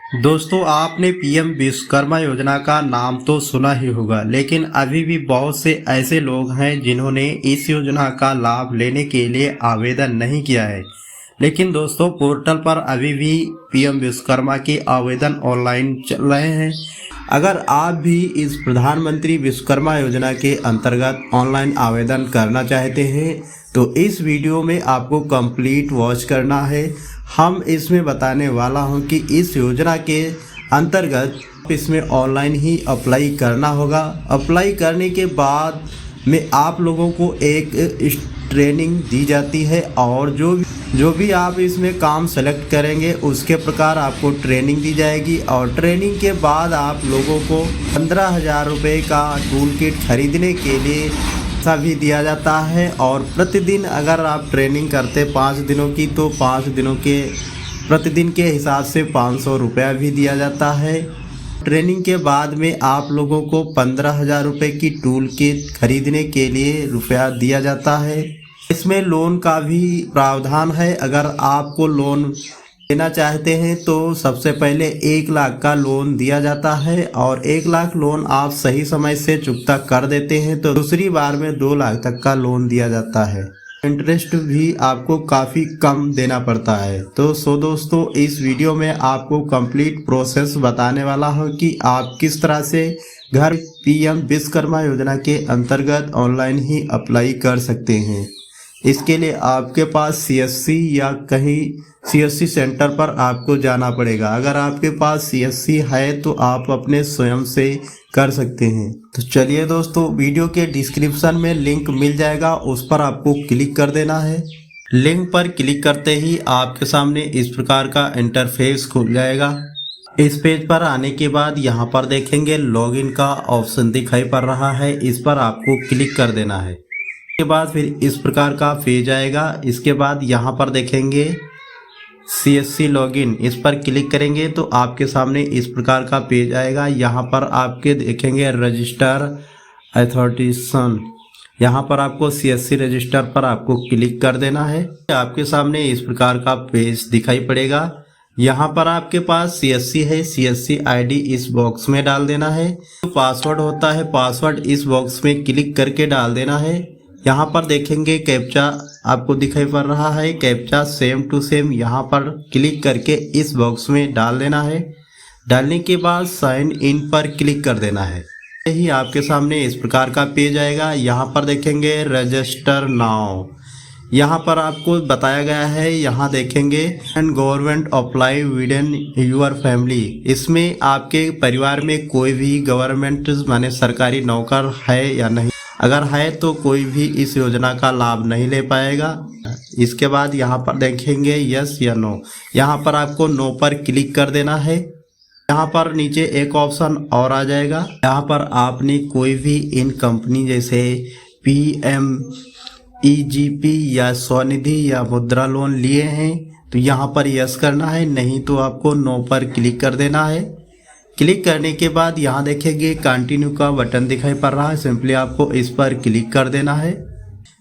दोस्तों, आपने पीएम विश्वकर्मा योजना का नाम तो सुना ही होगा, लेकिन अभी भी बहुत से ऐसे लोग हैं जिन्होंने इस योजना का लाभ लेने के लिए आवेदन नहीं किया है। लेकिन दोस्तों, पोर्टल पर अभी भी पीएम विश्वकर्मा के आवेदन ऑनलाइन चल रहे हैं। अगर आप भी इस प्रधानमंत्री विश्वकर्मा योजना के अंतर्गत ऑनलाइन आवेदन करना चाहते हैं तो इस वीडियो में आपको कंप्लीट वॉच करना है। हम इसमें बताने वाला हूं कि इस योजना के अंतर्गत इसमें ऑनलाइन ही अप्लाई करना होगा। अप्लाई करने के बाद में आप लोगों को एक ट्रेनिंग दी जाती है और जो भी आप इसमें काम सेलेक्ट करेंगे उसके प्रकार आपको ट्रेनिंग दी जाएगी। और ट्रेनिंग के बाद आप लोगों को 15,000 रुपये का टूल किट खरीदने के लिए भी दिया जाता है। और प्रतिदिन अगर आप ट्रेनिंग करते 5 दिनों की तो 5 दिनों के प्रतिदिन के हिसाब से 500 रुपया भी दिया जाता है। ट्रेनिंग के बाद में आप लोगों को 15,000 रुपये की टूल किट खरीदने के लिए रुपया दिया जाता है। इसमें लोन का भी प्रावधान है। अगर आपको लोन लेना चाहते हैं तो सबसे पहले 1 लाख का लोन दिया जाता है और 1 लाख लोन आप सही समय से चुकता कर देते हैं तो दूसरी बार में 2 लाख तक का लोन दिया जाता है। इंटरेस्ट भी आपको काफ़ी कम देना पड़ता है। तो दोस्तों, इस वीडियो में आपको कंप्लीट प्रोसेस बताने वाला हूँ कि आप किस तरह से घर पीएम विश्वकर्मा योजना के अंतर्गत ऑनलाइन ही अप्लाई कर सकते हैं। इसके लिए आपके पास सीएससी या कहीं सीएससी सेंटर पर आपको जाना पड़ेगा। अगर आपके पास सीएससी है तो आप अपने स्वयं से कर सकते हैं। तो चलिए दोस्तों, वीडियो के डिस्क्रिप्शन में लिंक मिल जाएगा, उस पर आपको क्लिक कर देना है। लिंक पर क्लिक करते ही आपके सामने इस प्रकार का इंटरफेस खुल जाएगा। इस पेज पर आने के बाद यहाँ पर देखेंगे लॉगिन का ऑप्शन दिखाई पड़ रहा है, इस पर आपको क्लिक कर देना है। इसके बाद फिर इस प्रकार का पेज आएगा। इसके बाद यहाँ पर देखेंगे सीएससी लॉगिन, इस पर क्लिक करेंगे तो आपके सामने इस प्रकार का पेज आएगा। यहाँ पर आपके देखेंगे रजिस्टर अथॉरिटेशन, यहाँ पर आपको सीएससी रजिस्टर पर आपको क्लिक कर देना है। आपके सामने इस प्रकार का पेज दिखाई पड़ेगा। यहाँ पर आपके पास सीएससी है, सीएससी आईडी इस बॉक्स में डाल देना है। तो पासवर्ड होता है, पासवर्ड इस बॉक्स में क्लिक करके डाल देना है। यहाँ पर देखेंगे कैप्चा आपको दिखाई पड़ रहा है, कैप्चा सेम टू सेम यहाँ पर क्लिक करके इस बॉक्स में डाल देना है। डालने के बाद साइन इन पर क्लिक कर देना है। यही आपके सामने इस प्रकार का पेज आएगा। यहाँ पर देखेंगे रजिस्टर नाउ, यहाँ पर आपको बताया गया है, यहाँ देखेंगे and government apply with in your family. इसमें आपके परिवार में कोई भी गवर्नमेंट माने सरकारी नौकर है या नहीं, अगर है तो कोई भी इस योजना का लाभ नहीं ले पाएगा। इसके बाद यहाँ पर देखेंगे यस या नो, यहाँ पर आपको नो पर क्लिक कर देना है। यहाँ पर नीचे एक ऑप्शन और आ जाएगा, यहाँ पर आपने कोई भी इन कंपनी जैसे पीएम ईजीपी या स्वनिधि या मुद्रा लोन लिए हैं तो यहाँ पर यस करना है, नहीं तो आपको नो पर क्लिक कर देना है। क्लिक करने के बाद यहाँ देखेंगे कंटिन्यू का बटन दिखाई पड़ रहा है, सिंपली आपको इस पर क्लिक कर देना है।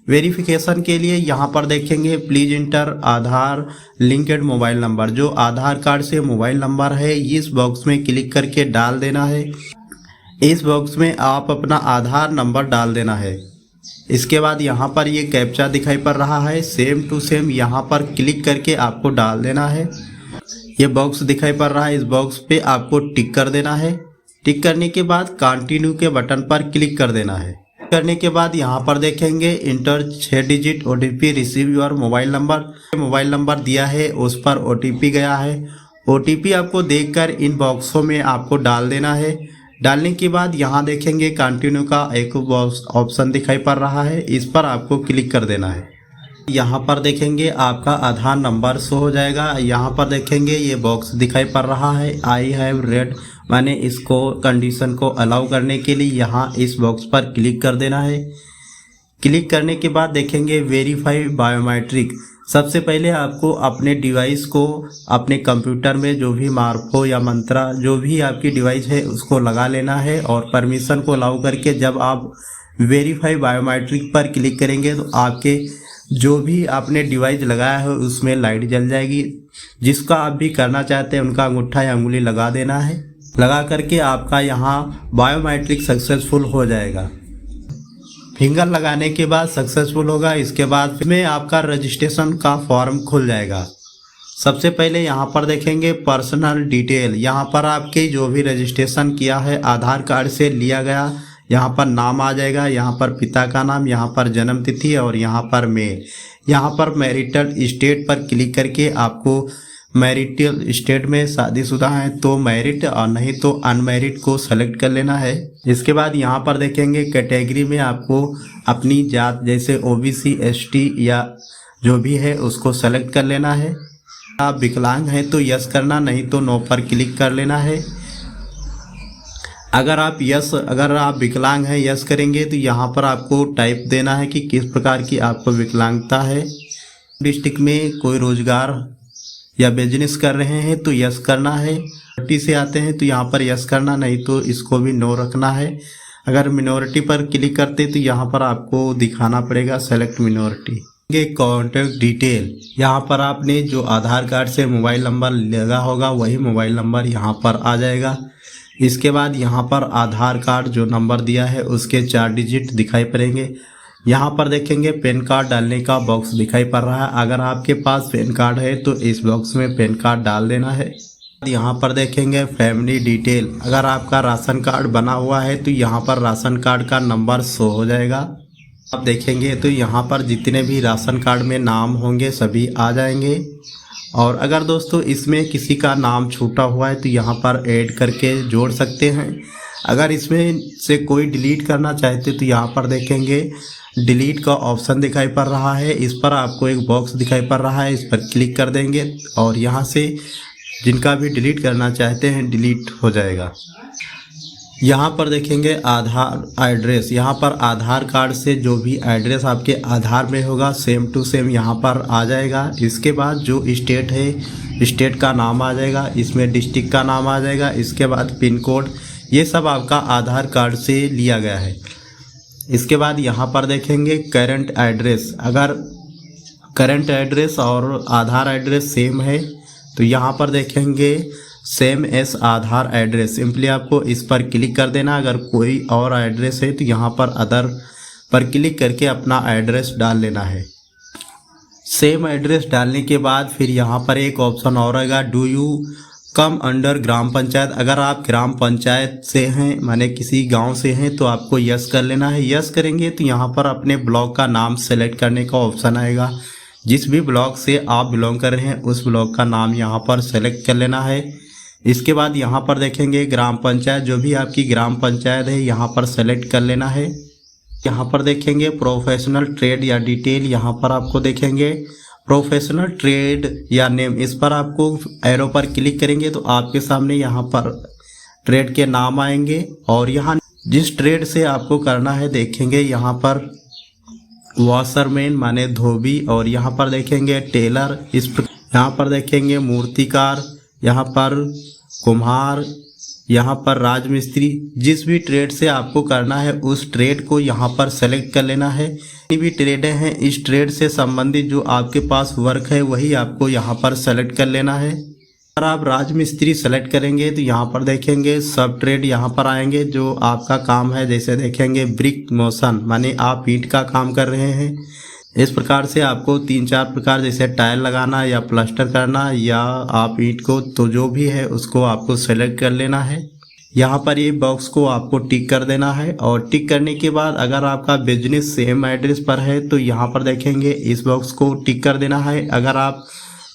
वेरिफिकेशन के लिए यहाँ पर देखेंगे please inter Aadhaar linked mobile number, जो आधार कार्ड से मोबाइल नंबर है इस बॉक्स में क्लिक करके डाल देना है। इस बॉक्स में आप अपना आधार नंबर डाल देना है। इसके बाद यहाँ पर ये कैप्चा दिखाई पड़ रहा है, सेम टू सेम यहाँ पर क्लिक करके आपको डाल देना है। ये बॉक्स दिखाई पड़ रहा है, इस बॉक्स पे आपको टिक कर देना है। टिक करने के बाद कंटिन्यू के बटन पर क्लिक कर देना है। करने के बाद यहाँ पर देखेंगे inter 6 digit OTP receive your mobile number दिया है, उस पर ओटीपी गया है। ओटीपी आपको देखकर इन बॉक्सों में आपको डाल देना है। डालने के बाद यहाँ देखेंगे कंटिन्यू का एक ऑप्शन दिखाई पड़ रहा है, इस पर आपको क्लिक कर देना है। यहाँ पर देखेंगे आपका आधार नंबर शो हो जाएगा। यहाँ पर देखेंगे ये बॉक्स दिखाई पड़ रहा है आई हैव रेड, माने इसको कंडीशन को अलाउ करने के लिए यहाँ इस बॉक्स पर क्लिक कर देना है। क्लिक करने के बाद देखेंगे वेरीफाई बायोमेट्रिक। सबसे पहले आपको अपने डिवाइस को अपने कंप्यूटर में जो भी मार्फो या मंत्रा जो भी आपकी डिवाइस है उसको लगा लेना है और परमिशन को अलाउ करके जब आप वेरीफाई बायोमेट्रिक पर क्लिक करेंगे तो आपके जो भी आपने डिवाइस लगाया है उसमें लाइट जल जाएगी। जिसका आप भी करना चाहते हैं उनका अंगूठा या उंगली लगा देना है। लगा करके आपका यहाँ बायोमेट्रिक सक्सेसफुल हो जाएगा। फिंगर लगाने के बाद सक्सेसफुल होगा। इसके बाद में आपका रजिस्ट्रेशन का फॉर्म खुल जाएगा। सबसे पहले यहाँ पर देखेंगे पर्सनल डिटेल। यहाँ पर आपके जो भी रजिस्ट्रेशन किया है आधार कार्ड से लिया गया, यहाँ पर नाम आ जाएगा, यहाँ पर पिता का नाम, यहाँ पर जन्म तिथि और यहाँ पर मेल। यहाँ पर मैरिटल स्टेट पर क्लिक करके आपको मैरिटल स्टेट में शादीशुदा है तो मैरिट और नहीं तो अनमैरिड को सेलेक्ट कर लेना है। इसके बाद यहाँ पर देखेंगे कैटेगरी में आपको अपनी जात जैसे ओबीसी, एसटी या जो भी है उसको सेलेक्ट कर लेना है। आप विकलांग हैं तो यस करना, नहीं तो नो पर क्लिक कर लेना है। अगर आप विकलांग हैं यस करेंगे तो यहाँ पर आपको टाइप देना है कि किस प्रकार की आपको विकलांगता है। डिस्ट्रिक्ट में कोई रोजगार या बिजनेस कर रहे हैं तो यस करना है। मिनोरिटी से आते हैं तो यहाँ पर यस करना, नहीं तो इसको भी नो रखना है। अगर मिनोरिटी पर क्लिक करते तो यहाँ पर आपको दिखाना पड़ेगा सेलेक्ट मिनोरिटी। कॉन्टैक्ट डिटेल, यहाँ पर आपने जो आधार कार्ड से मोबाइल नंबर लगा होगा वही मोबाइल नंबर यहाँ पर आ जाएगा। इसके बाद यहाँ पर आधार कार्ड जो नंबर दिया है उसके 4 डिजिट दिखाई पड़ेंगे। यहाँ पर देखेंगे पैन कार्ड डालने का बॉक्स दिखाई पड़ रहा है। अगर आपके पास पैन कार्ड है तो इस बॉक्स में पैन कार्ड डाल देना है। यहाँ पर देखेंगे फैमिली डिटेल। अगर आपका राशन कार्ड बना हुआ है तो यहाँ पर राशन कार्ड का नंबर शो हो जाएगा। आप देखेंगे तो यहाँ पर जितने भी राशन कार्ड में नाम होंगे सभी आ जाएंगे। और अगर दोस्तों इसमें किसी का नाम छूटा हुआ है तो यहाँ पर ऐड करके जोड़ सकते हैं। अगर इसमें से कोई डिलीट करना चाहते तो यहाँ पर देखेंगे डिलीट का ऑप्शन दिखाई पड़ रहा है। इस पर आपको एक बॉक्स दिखाई पड़ रहा है, इस पर क्लिक कर देंगे और यहाँ से जिनका भी डिलीट करना चाहते हैं डिलीट हो जाएगा। यहाँ पर देखेंगे आधार एड्रेस। यहाँ पर आधार कार्ड से जो भी एड्रेस आपके आधार में होगा सेम टू सेम यहाँ पर आ जाएगा। इसके बाद जो स्टेट है स्टेट का नाम आ जाएगा, इसमें डिस्ट्रिक्ट का नाम आ जाएगा। इसके बाद पिन कोड, ये सब आपका आधार कार्ड से लिया गया है। इसके बाद यहाँ पर देखेंगे करंट एड्रेस। अगर करंट एड्रेस और आधार एड्रेस सेम है तो यहाँ पर देखेंगे सेम एस आधार एड्रेस, सिंपली आपको इस पर क्लिक कर देना। अगर कोई और एड्रेस है तो यहाँ पर अदर पर क्लिक करके अपना एड्रेस डाल लेना है। सेम एड्रेस डालने के बाद फिर यहाँ पर एक ऑप्शन और आएगा, डू यू कम अंडर ग्राम पंचायत। अगर आप ग्राम पंचायत से हैं माने किसी गांव से हैं तो आपको यस कर लेना है। यस करेंगे तो यहाँ पर अपने ब्लॉक का नाम सेलेक्ट करने का ऑप्शन आएगा। जिस भी ब्लॉक से आप बिलोंग कर रहे हैं उस ब्लॉक का नाम यहाँ पर सेलेक्ट कर लेना है। इसके बाद यहाँ पर देखेंगे ग्राम पंचायत, जो भी आपकी ग्राम पंचायत है यहाँ पर सेलेक्ट कर लेना है। यहाँ पर देखेंगे प्रोफेशनल ट्रेड या डिटेल, यहाँ पर आपको देखेंगे प्रोफेशनल ट्रेड या नेम, इस पर आपको एरो पर क्लिक करेंगे तो आपके सामने यहाँ पर ट्रेड के नाम आएंगे। और यहाँ जिस ट्रेड से आपको करना है देखेंगे यहाँ पर वॉशरमैन माने धोबी, और यहाँ पर देखेंगे टेलर, यहाँ पर देखेंगे मूर्तिकार, यहाँ पर कुम्हार, यहाँ पर राजमिस्त्री। जिस भी ट्रेड से आपको करना है उस ट्रेड को यहाँ पर सेलेक्ट कर लेना है। जितनी भी ट्रेडें हैं इस ट्रेड से संबंधित जो आपके पास वर्क है वही आपको यहाँ पर सेलेक्ट कर लेना है। अगर आप राजमिस्त्री सेलेक्ट करेंगे तो यहाँ पर देखेंगे सब ट्रेड यहाँ पर आएंगे जो आपका काम है। जैसे देखेंगे ब्रिक मोशन माने आप ईंट का काम कर रहे हैं। इस प्रकार से आपको 3-4 प्रकार जैसे टाइल लगाना या प्लास्टर करना या आप ईंट को, तो जो भी है उसको आपको सेलेक्ट कर लेना है। यहाँ पर ये बॉक्स को आपको टिक कर देना है। और टिक करने के बाद अगर आपका बिजनेस सेम एड्रेस पर है तो यहाँ पर देखेंगे इस बॉक्स को टिक कर देना है। अगर आप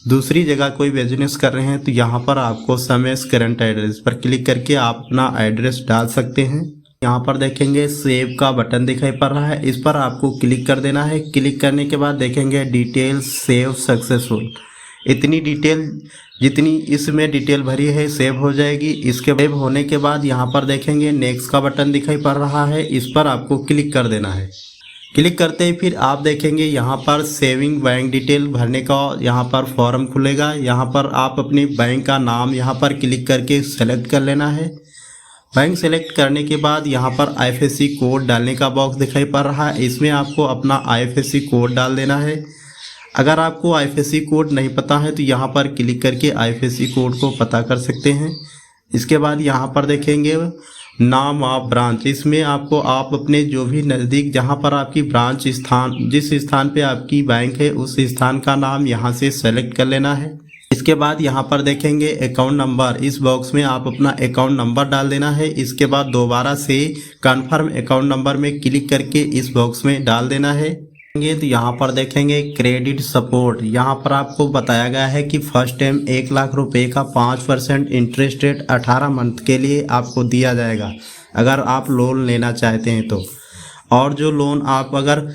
दूसरी जगह कोई बिजनेस कर रहे हैं तो यहाँ पर आपको समेस करंट एड्रेस पर क्लिक करके आप अपना एड्रेस डाल सकते हैं। यहाँ पर देखेंगे सेव का बटन दिखाई पड़ रहा है, इस पर आपको क्लिक कर देना है। क्लिक करने के बाद देखेंगे डिटेल सेव सक्सेसफुल। इतनी डिटेल जितनी इसमें डिटेल भरी है सेव हो जाएगी। इसके सेव होने के बाद यहाँ पर देखेंगे नेक्स्ट का बटन दिखाई पड़ रहा है, इस पर आपको क्लिक कर देना है। क्लिक करते ही फिर आप देखेंगे यहाँ पर सेविंग बैंक डिटेल भरने का यहाँ पर फॉर्म खुलेगा। यहाँ पर आप अपनी बैंक का नाम यहाँ पर क्लिक करके सेलेक्ट कर लेना है। बैंक सेलेक्ट करने के बाद यहाँ पर IFSC कोड डालने का बॉक्स दिखाई पड़ रहा है। इसमें आपको अपना IFSC कोड डाल देना है। अगर आपको IFSC कोड नहीं पता है तो यहाँ पर क्लिक करके IFSC कोड को पता कर सकते हैं। इसके बाद यहाँ पर देखेंगे नाम ऑफ ब्रांच, इसमें आपको आप अपने जो भी नज़दीक जहाँ पर आपकी ब्रांच स्थान, जिस स्थान पे आपकी बैंक है उस स्थान का नाम यहाँ से सेलेक्ट कर लेना है। इसके बाद यहाँ पर देखेंगे अकाउंट नंबर, इस बॉक्स में आप अपना अकाउंट नंबर डाल देना है। इसके बाद दोबारा से कन्फर्म अकाउंट नंबर में क्लिक करके इस बॉक्स में डाल देना है। तो यहाँ पर देखेंगे क्रेडिट सपोर्ट, यहाँ पर आपको बताया गया है कि फर्स्ट टाइम 1 लाख रुपए का 5% इंटरेस्ट रेट 18 मंथ के लिए आपको दिया जाएगा अगर आप लोन लेना चाहते हैं तो। और जो लोन आप अगर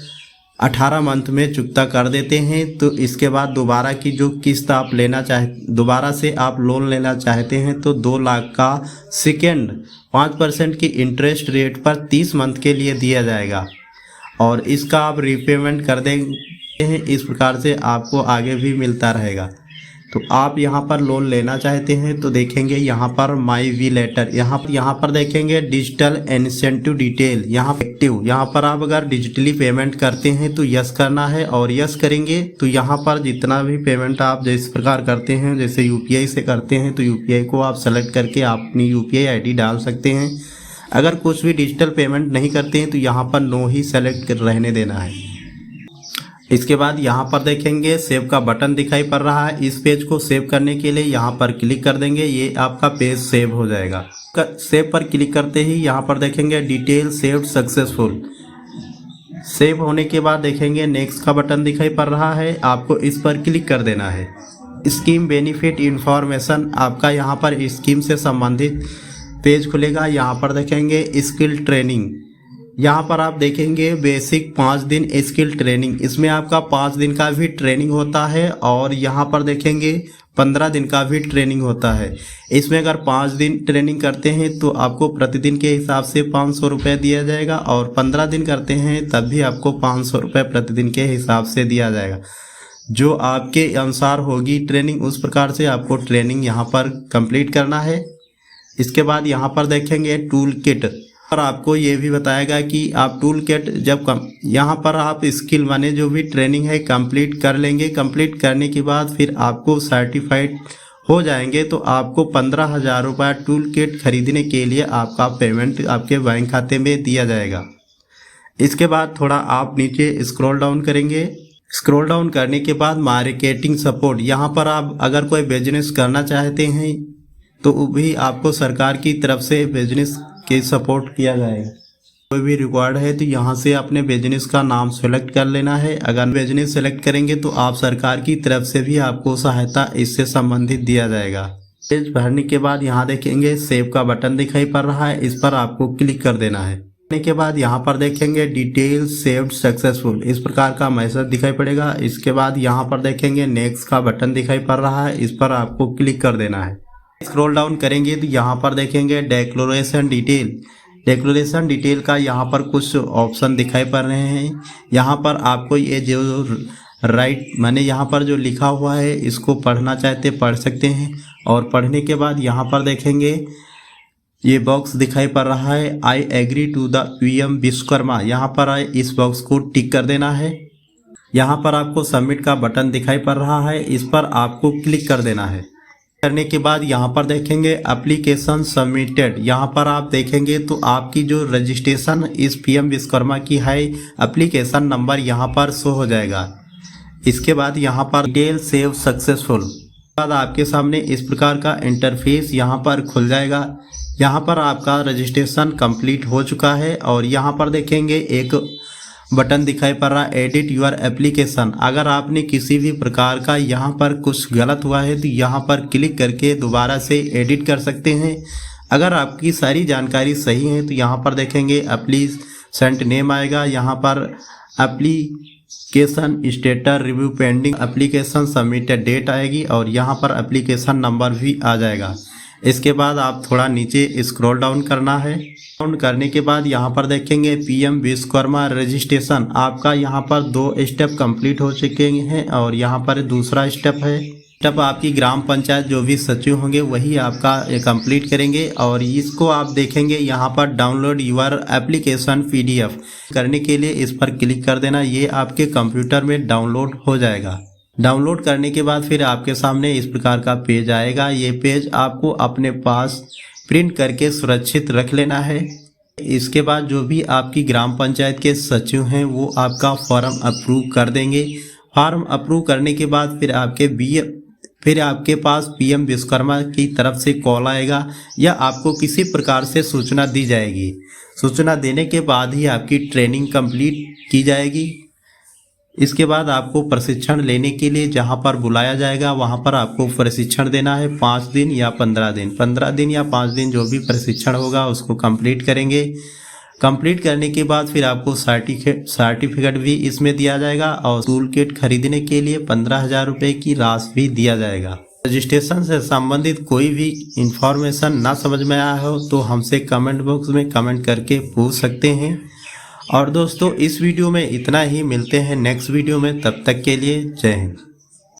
18 मंथ में चुकता कर देते हैं तो इसके बाद दोबारा की जो किस्त आप दोबारा से आप लोन लेना चाहते हैं तो 2 लाख का सेकेंड 5% की इंटरेस्ट रेट पर 30 मंथ के लिए दिया जाएगा और इसका आप रीपेमेंट कर देंगे हैं। इस प्रकार से आपको आगे भी मिलता रहेगा। तो आप यहाँ पर लोन लेना चाहते हैं तो देखेंगे यहाँ पर माई वी लेटर, यहाँ पर देखेंगे डिजिटल इंसेंटिव डिटेल, यहाँ एक्टिव, यहाँ पर आप अगर डिजिटली पेमेंट करते हैं तो यस करना है और यस करेंगे तो यहाँ पर जितना भी पेमेंट आप जिस प्रकार करते हैं, जैसे UPI से करते हैं तो UPI को आप सेलेक्ट करके आप अपनी UPI ID डाल सकते हैं। अगर कुछ भी डिजिटल पेमेंट नहीं करते हैं तो यहाँ पर नो ही सेलेक्ट रहने देना है। इसके बाद यहाँ पर देखेंगे सेव का बटन दिखाई पड़ रहा है। इस पेज को सेव करने के लिए यहाँ पर क्लिक कर देंगे, ये आपका पेज सेव हो जाएगा। सेव पर क्लिक करते ही यहाँ पर देखेंगे डिटेल सेव्ड सक्सेसफुल। सेव होने के बाद देखेंगे नेक्स्ट का बटन दिखाई पड़ रहा है, आपको इस पर क्लिक कर देना है। स्कीम बेनिफिट इंफॉर्मेशन, आपका यहाँ पर स्कीम से संबंधित पेज खुलेगा। यहाँ पर देखेंगे स्किल ट्रेनिंग, यहाँ पर आप देखेंगे बेसिक 5 दिन स्किल ट्रेनिंग, इसमें आपका 5 दिन का भी ट्रेनिंग होता है और यहाँ पर देखेंगे 15 दिन का भी ट्रेनिंग होता है। इसमें अगर 5 दिन ट्रेनिंग करते हैं तो आपको प्रतिदिन के हिसाब से 500 रुपये दिया जाएगा और 15 दिन करते हैं तब भी आपको 500 रुपये प्रतिदिन के हिसाब से दिया जाएगा। जो आपके अनुसार होगी ट्रेनिंग उस प्रकार से आपको ट्रेनिंग यहाँ पर कंप्लीट करना है। इसके बाद यहाँ पर देखेंगे टूल किट, और आपको ये भी बताएगा कि आप टूल किट यहाँ पर आप स्किल माने जो भी ट्रेनिंग है कंप्लीट कर लेंगे। कंप्लीट करने के बाद फिर आपको सर्टिफाइड हो जाएंगे तो आपको 15,000 रुपये टूल किट खरीदने के लिए आपका पेमेंट आपके बैंक खाते में दिया जाएगा। इसके बाद थोड़ा आप नीचे स्क्रॉल डाउन करेंगे। स्क्रॉल डाउन करने के बाद मार्केटिंग सपोर्ट, यहाँ पर आप अगर कोई बिजनेस करना चाहते हैं तो भी आपको सरकार की तरफ से बिजनेस के सपोर्ट किया जाएगा। कोई भी रिक्वायर्ड है तो यहाँ से अपने बिजनेस का नाम सेलेक्ट कर लेना है। अगर बिजनेस सेलेक्ट करेंगे तो आप सरकार की तरफ से भी आपको सहायता इससे संबंधित दिया जाएगा। पेज भरने के बाद यहाँ देखेंगे सेव का बटन दिखाई पड़ रहा है, इस पर आपको क्लिक कर देना है। करने के बाद यहाँ पर देखेंगे डिटेल सेव्ड सक्सेसफुल, इस प्रकार का मैसेज दिखाई पड़ेगा। इसके बाद यहाँ पर देखेंगे नेक्स्ट का बटन दिखाई पड़ रहा है, इस पर आपको क्लिक कर देना है। स्क्रॉल डाउन करेंगे तो यहाँ पर देखेंगे डिक्लेरेशन डिटेल का यहाँ पर कुछ ऑप्शन दिखाई पड़ रहे हैं। यहाँ पर आपको ये जो राइट माने यहाँ पर जो लिखा हुआ है इसको पढ़ना चाहते पढ़ सकते हैं। और पढ़ने के बाद यहाँ पर देखेंगे ये बॉक्स दिखाई पड़ रहा है I agree to the PM Vishwakarma, यहाँ पर इस बॉक्स को टिक कर देना है। यहाँ पर आपको सबमिट का बटन दिखाई पड़ रहा है, इस पर आपको क्लिक कर देना है। करने के बाद यहाँ पर देखेंगे एप्लीकेशन सबमिटेड, यहाँ पर आप देखेंगे तो आपकी जो रजिस्ट्रेशन इस PM विश्वकर्मा की है एप्लीकेशन नंबर यहाँ पर शो हो जाएगा। इसके बाद यहाँ पर डिटेल सेव सक्सेसफुल, बाद आपके सामने इस प्रकार का इंटरफेस यहाँ पर खुल जाएगा। यहाँ पर आपका रजिस्ट्रेशन कंप्लीट हो चुका है और यहाँ पर देखेंगे एक बटन दिखाई पड़ रहा है एडिट यूर एप्लीकेशन। अगर आपने किसी भी प्रकार का यहाँ पर कुछ गलत हुआ है तो यहाँ पर क्लिक करके दोबारा से एडिट कर सकते हैं। अगर आपकी सारी जानकारी सही है तो यहाँ पर देखेंगे एप्लीकेंट नेम आएगा, यहाँ पर application status review pending, application submitted date आएगी और यहाँ पर एप्लीकेशन नंबर भी आ जाएगा। इसके बाद आप थोड़ा नीचे स्क्रॉल डाउन करना है। डाउन करने के बाद यहाँ पर देखेंगे PM विश्वकर्मा रजिस्ट्रेशन, आपका यहाँ पर 2 स्टेप कंप्लीट हो चुके हैं और यहाँ पर दूसरा स्टेप है। तब आपकी ग्राम पंचायत जो भी सचिव होंगे वही आपका कंप्लीट करेंगे। और इसको आप देखेंगे यहाँ पर डाउनलोड यूर एप्लीकेशन PDF करने के लिए इस पर क्लिक कर देना। ये आपके कंप्यूटर में डाउनलोड हो जाएगा। डाउनलोड करने के बाद फिर आपके सामने इस प्रकार का पेज आएगा। ये पेज आपको अपने पास प्रिंट करके सुरक्षित रख लेना है। इसके बाद जो भी आपकी ग्राम पंचायत के सचिव हैं वो आपका फॉर्म अप्रूव कर देंगे। फॉर्म अप्रूव करने के बाद फिर आपके पास PM विश्वकर्मा की तरफ से कॉल आएगा या आपको किसी प्रकार से सूचना दी जाएगी। सूचना देने के बाद ही आपकी ट्रेनिंग कंप्लीट की जाएगी। इसके बाद आपको प्रशिक्षण लेने के लिए जहां पर बुलाया जाएगा वहां पर आपको प्रशिक्षण देना है 5 दिन या 15 दिन। 15 दिन या 5 दिन जो भी प्रशिक्षण होगा उसको कंप्लीट करेंगे। कंप्लीट करने के बाद फिर आपको सर्टिफिकेट भी इसमें दिया जाएगा और टूल किट खरीदने के लिए 15,000 रुपये की राशि भी दिया जाएगा। रजिस्ट्रेशन से संबंधित कोई भी इंफॉर्मेशन ना समझ में आया हो तो हमसे कमेंट बॉक्स में कमेंट करके पूछ सकते हैं। और दोस्तों इस वीडियो में इतना ही, मिलते हैं नेक्स्ट वीडियो में, तब तक के लिए जय हिंद।